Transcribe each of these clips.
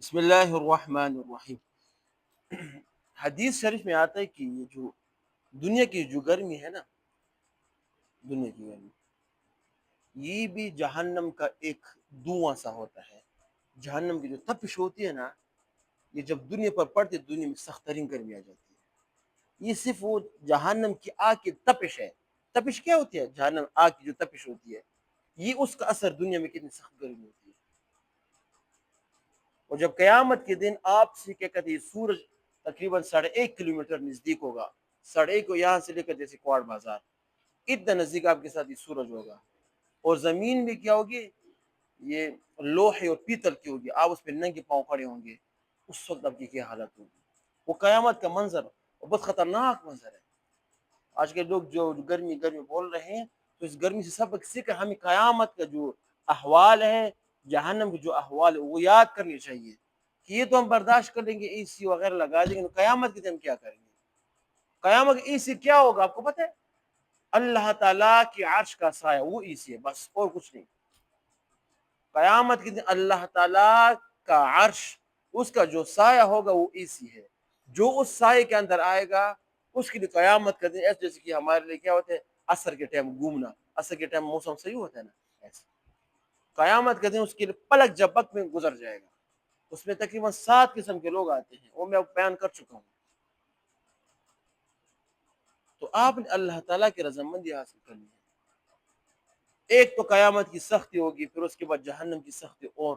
بسم اللہ الرحمن الرحیم۔ حدیث شریف میں آتا ہے کہ یہ جو دنیا کی جو گرمی ہے نا، دنیا کی گرمی یہ بھی جہنم کا ایک دھواں سا ہوتا ہے۔ جہنم کی جو تپش ہوتی ہے نا، یہ جب دنیا پر پڑتی ہے دنیا میں سخت ترین گرمی آ جاتی ہے۔ یہ صرف وہ جہنم کی آگ کی تپش ہے۔ تپش کیا ہوتی ہے؟ جہنم آگ کی جو تپش ہوتی ہے، یہ اس کا اثر دنیا میں کتنی سخت گرمی ہوتی ہے۔ اور جب قیامت کے دن آپ سے کیا کہتے ہیں سورج تقریباً 1.5 کلومیٹر نزدیک ہوگا، 1.5 کو یہاں سے لے کر جیسے کوارڈ بازار اتنا نزدیک آپ کے ساتھ یہ سورج ہوگا، اور زمین بھی کیا ہوگی، یہ لوہے اور پیتل کی ہوگی، آپ اس پہ ننگے پاؤں کھڑے ہوں گے۔ اس وقت آپ کی کیا حالت ہوگی؟ وہ قیامت کا منظر اور بہت خطرناک منظر ہے۔ آج کے لوگ جو گرمی گرمی بول رہے ہیں، تو اس گرمی سے سبق سیکھ ہمیں قیامت کا جو احوال ہے، جہنم کے جو احوال ہے وہ یاد کرنی چاہیے کہ یہ تو ہم برداشت کر لیں گے، اے سی وغیرہ لگا دیں گے، قیامت کے دن ہم کیا کریں گے؟ قیامت اے سی کیا ہوگا آپ کو پتہ ہے؟ اللہ تعالیٰ کی عرش کا سایہ وہ اے سی ہے، بس اور کچھ نہیں۔ قیامت کے دن اللہ تعالیٰ کا عرش، اس کا جو سایہ ہوگا وہ اے سی ہے۔ جو اس سائے کے اندر آئے گا اس کے لیے قیامت کا دن ایسے جیسے کہ ہمارے لیے کیا ہوتا ہے عصر کے ٹائم گھومنا، عصر کے ٹائم موسم صحیح ہوتا ہے نا، ایسے قیامت کا دن اس کے لیے پلک جھپک میں گزر جائے گا۔ اس میں تقریباً 7 قسم کے لوگ آتے ہیں، وہ میں اب بیان کر چکا ہوں۔ تو آپ نے اللہ تعالیٰ کی رضامندی حاصل کرنی ہے۔ ایک تو قیامت کی سختی ہوگی، پھر اس کے بعد جہنم کی سختی، اور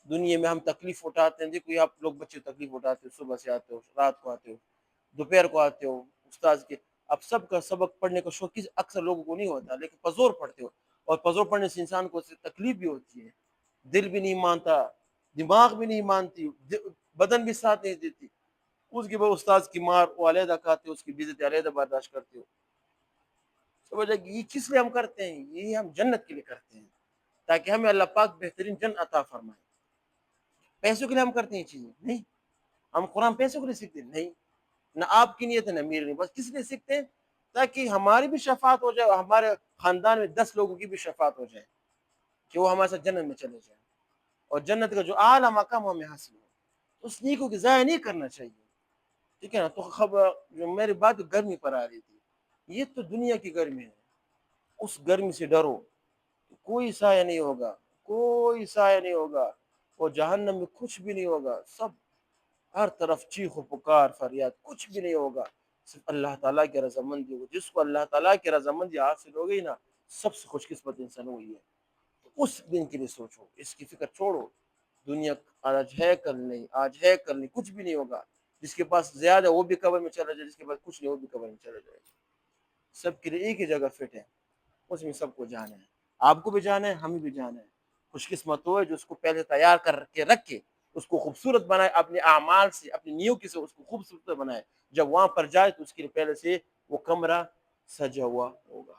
دنیا میں ہم تکلیف اٹھاتے ہیں۔ دیکھو یہ آپ لوگ بچے تکلیف اٹھاتے ہو، صبح سے آتے ہو، رات کو آتے ہو، دوپہر کو آتے ہو استاذ کے، اب سب کا سبق پڑھنے کا شوق اکثر لوگوں کو نہیں ہوتا، لیکن پزور پڑھتے ہو، اور پزور پڑھنے سے انسان کو تکلیف بھی ہوتی ہے، دل بھی نہیں مانتا، دماغ بھی نہیں مانتی، بدن بھی ساتھ نہیں دیتی۔ اس کے بعد استاذ کی مار وہ علیحدہ کھاتے ہو، اس کی بےعزتی علیحدہ برداشت کرتے ہو۔ سمجھا کہ یہ کس لیے ہم کرتے ہیں؟ یہ ہم جنت کے لیے کرتے ہیں، تاکہ ہمیں اللہ پاک بہترین جنت عطا فرمائے۔ پیسوں کے لیے ہم کرتے ہیں چیزیں نہیں، ہم قرآن پیسوں کے لیے سیکھتے نہیں، نہ آپ کی نیت ہے نہ میری نیت، بس کس لیے سیکھتے ہیں؟ تاکہ ہماری بھی شفاعت ہو جائے، اور ہمارے خاندان میں 10 لوگوں کی بھی شفاعت ہو جائے کہ وہ ہمارے ساتھ جنت میں چلے جائیں، اور جنت کا جو اعلیٰ مقام ہمیں حاصل ہو۔ اس نیکوں کی ضائع نہیں کرنا چاہیے، ٹھیک ہے نا؟ تو خبر جو میری بات گرمی پر آ رہی تھی، یہ تو دنیا کی گرمی ہے، اس گرمی سے ڈرو، کوئی سایہ نہیں ہوگا، کوئی سایہ نہیں ہوگا، اور جہنم میں کچھ بھی نہیں ہوگا، سب ہر طرف چیخ و پکار فریاد، کچھ بھی نہیں ہوگا، صرف اللہ تعالیٰ کی رضامندی ہوگی۔ جس کو اللہ تعالیٰ کی رضامندی حاصل ہو گئی نا، سب سے خوش قسمت انسان ہوئی ہے۔ تو اس دن کے لیے سوچو، اس کی فکر چھوڑو۔ دنیا آج ہے کل نہیں، آج ہے کل نہیں، کچھ بھی نہیں ہوگا۔ جس کے پاس زیادہ ہے وہ بھی قبر میں چلا جائے، جس کے پاس کچھ نہیں وہ بھی قبر میں چلا جائے۔ سب کے لیے ایک ہی جگہ فٹ ہے، اس میں سب کو جانا ہے، آپ کو بھی جانا ہے، ہمیں بھی جانا ہے۔ خوش قسمت ہو جو اس کو پہلے تیار کر کے رکھے، اس کو خوبصورت بنائے، اپنے اعمال سے، اپنی نیکی سے اس کو خوبصورت بنائے، جب وہاں پر جائے تو اس کے لیے پہلے سے وہ کمرہ سجا ہوا ہوگا۔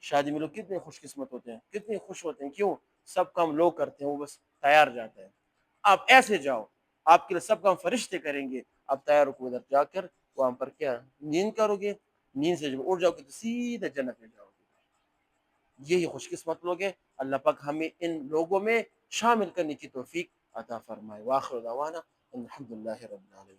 شادی میں لوگ کتنے خوش قسمت ہوتے ہیں، کتنے خوش ہوتے ہیں، کیوں؟ سب کام لوگ کرتے ہیں، وہ بس تیار جاتا ہے۔ آپ ایسے جاؤ، آپ کے لیے سب کام فرشتے کریں گے، آپ تیار ہو ادھر جا کر وہاں پر کیا نیند کرو گے، نیند سے جب اٹھ جاؤ گے تو سیدھا جنت میں جاؤ گے۔ یہی خوش قسمت لوگ ہیں۔ اللہ پاک ہمیں ان لوگوں میں شامل کرنے کی توفیق عطا فرمائے۔ وآخر دعوانا الحمدللہ رب العالمین۔